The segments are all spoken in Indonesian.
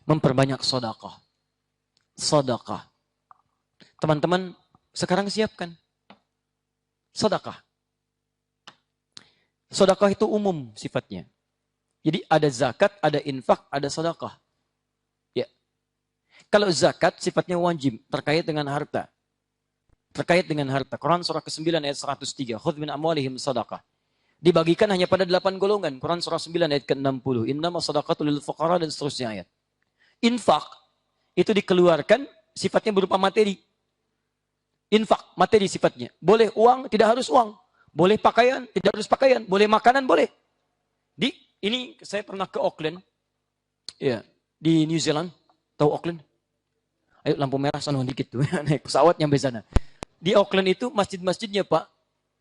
memperbanyak sedekah. Sedekah. Teman-teman, sekarang siapkan sedekah. Sedekah itu umum sifatnya. Jadi ada zakat, ada infak, ada sedekah. Ya. Kalau zakat sifatnya wajib terkait dengan harta. Terkait dengan harta. Quran surah ke-9 ayat 103. Khudh min amwalihim sedekah. Dibagikan hanya pada 8 golongan. Quran surah 9 ayat ke-60. Innama shadaqatu lil fuqara dan seterusnya ayat. Infak itu dikeluarkan sifatnya berupa materi. Infak, materi sifatnya. Boleh uang, tidak harus uang. Boleh pakaian, tidak harus pakaian. Boleh makanan, boleh. Ini saya pernah ke Auckland. Ya, di New Zealand. Tahu Auckland? Ayo lampu merah sana dikit tuh. Naik pesawat nyampe sana. Di Auckland itu masjid-masjidnya Pak,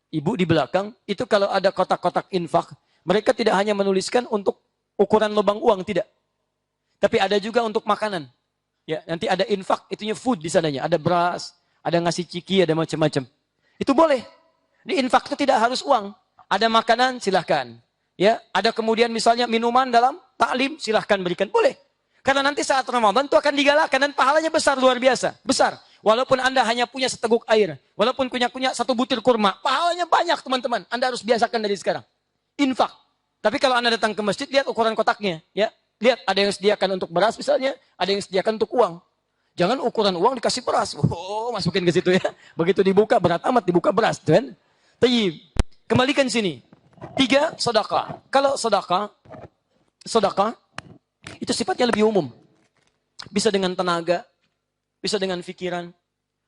Ibu di belakang, itu kalau ada kotak-kotak infak, mereka tidak hanya menuliskan untuk ukuran lubang uang, tidak. Tapi ada juga untuk makanan. Ya, nanti ada infak, itunya food di sananya. Ada beras, ada ngasih ciki, ada macam-macam. Itu boleh. Di infak itu tidak harus uang. Ada makanan, silahkan. Ya, ada kemudian misalnya minuman dalam taklim, silahkan berikan. Boleh. Karena nanti saat Ramadan itu akan digalakkan dan pahalanya besar, luar biasa. Besar. Walaupun Anda hanya punya seteguk air. Walaupun punya satu butir kurma. Pahalanya banyak teman-teman. Anda harus biasakan dari sekarang. Infak. Tapi kalau Anda datang ke masjid, lihat ukuran kotaknya. Ya, lihat ada yang sediakan untuk beras misalnya. Ada yang sediakan untuk uang. Jangan ukuran uang dikasih beras. Oh, masukin ke situ ya. Begitu dibuka, berat amat dibuka beras. Kan? Tayyib. Kembalikan sini. 3, sedekah. Kalau sedekah itu sifatnya lebih umum. Bisa dengan tenaga, bisa dengan pikiran.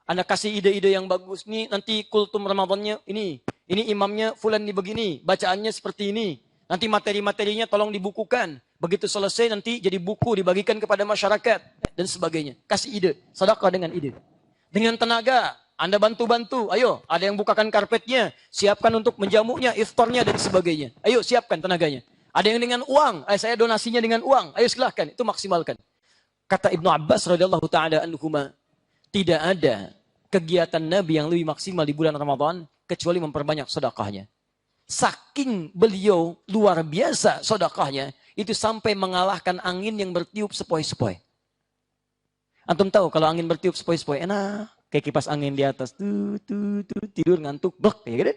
Anda kasih ide-ide yang bagus. Nih nanti kultum Ramadannya ini imamnya fulan nih begini, bacaannya seperti ini. Nanti materi-materinya tolong dibukukan. Begitu selesai nanti jadi buku dibagikan kepada masyarakat dan sebagainya. Kasih ide, sedekah dengan ide. Dengan tenaga, Anda bantu-bantu. Ayo, ada yang bukakan karpetnya, siapkan untuk menjamunya, iftarnya dan sebagainya. Ayo siapkan tenaganya. Ada yang dengan uang, saya donasinya dengan uang. Ayo silahkan, itu maksimalkan. Kata Ibnu Abbas radhiyallahu taala anhuma, tidak ada kegiatan Nabi yang lebih maksimal di bulan Ramadan kecuali memperbanyak sedekahnya. Saking beliau luar biasa sedekahnya, itu sampai mengalahkan angin yang bertiup sepoi-sepoi. Antum tahu kalau angin bertiup sepoi-sepoi enak. Kayak kipas angin di atas, tidur ngantuk, blek, ya gitu.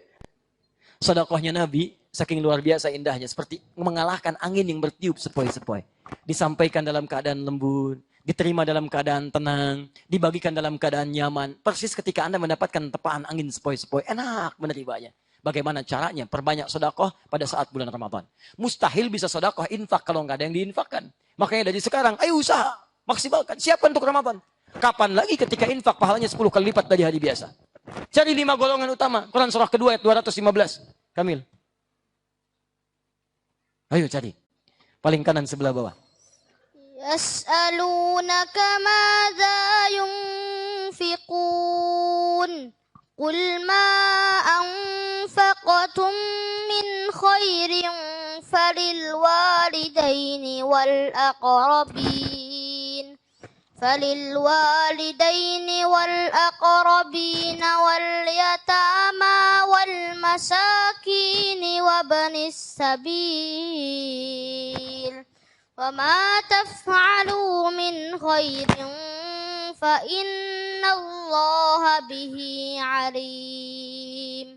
Sedekahnya Nabi, saking luar biasa indahnya, seperti mengalahkan angin yang bertiup sepoi-sepoi. Disampaikan dalam keadaan lembut, diterima dalam keadaan tenang, dibagikan dalam keadaan nyaman. Persis ketika Anda mendapatkan tepaan angin sepoi-sepoi, enak menerimanya. Bagaimana caranya? Perbanyak sedekah pada saat bulan Ramadan. Mustahil bisa sedekah infak kalau nggak ada yang diinfakkan. Makanya dari sekarang, ayo usaha, maksimalkan, siapkan untuk Ramadan. Kapan lagi ketika infak pahalanya 10 kali lipat dari hari biasa. Cari 5 golongan utama. Quran surah kedua ayat 215. Kamil. Ayo cari. Paling kanan sebelah bawah. Yas'alunaka madza yunfiqun. Qul ma anfaqtum min khairin falil walidaini wal aqrabin. فللوالدين والأقربين واليتامى والمساكين وابن السبيل وما تفعلوا من خير فإن الله به عليم.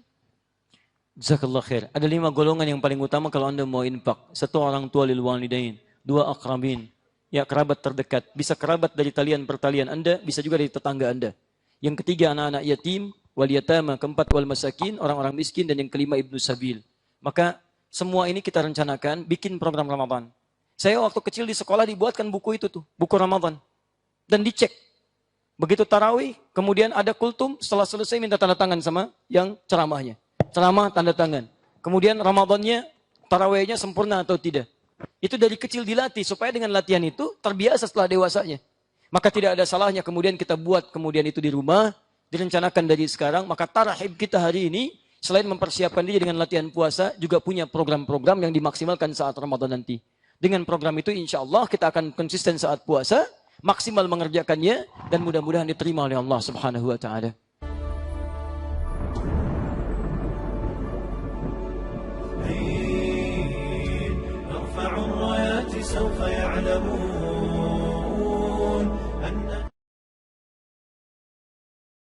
Jazakallah khair. Ada 5 golongan yang paling utama kalau Anda mau infak. 1 orang tua lil walidain, 2 aqrabin. Ya, kerabat terdekat. Bisa kerabat dari talian pertalian Anda, bisa juga dari tetangga Anda. Yang ketiga anak-anak yatim, wal yatama, keempat wal masakin, orang-orang miskin, dan yang kelima ibnu sabil. Maka semua ini kita rencanakan bikin program Ramadan. Saya waktu kecil di sekolah dibuatkan buku itu tuh, buku Ramadan. Dan dicek. Begitu tarawih, kemudian ada kultum, setelah selesai minta tanda tangan sama yang ceramahnya. Ceramah, tanda tangan. Kemudian Ramadannya, tarawihnya sempurna atau tidak. Itu dari kecil dilatih supaya dengan latihan itu terbiasa setelah dewasanya. Maka tidak ada salahnya kemudian kita buat kemudian itu di rumah, direncanakan dari sekarang. Maka tarahib kita hari ini selain mempersiapkan diri dengan latihan puasa juga punya program-program yang dimaksimalkan saat Ramadan nanti. Dengan program itu insya Allah kita akan konsisten saat puasa, maksimal mengerjakannya dan mudah-mudahan diterima oleh Allah Subhanahu wa taala. سوف يعلمون أن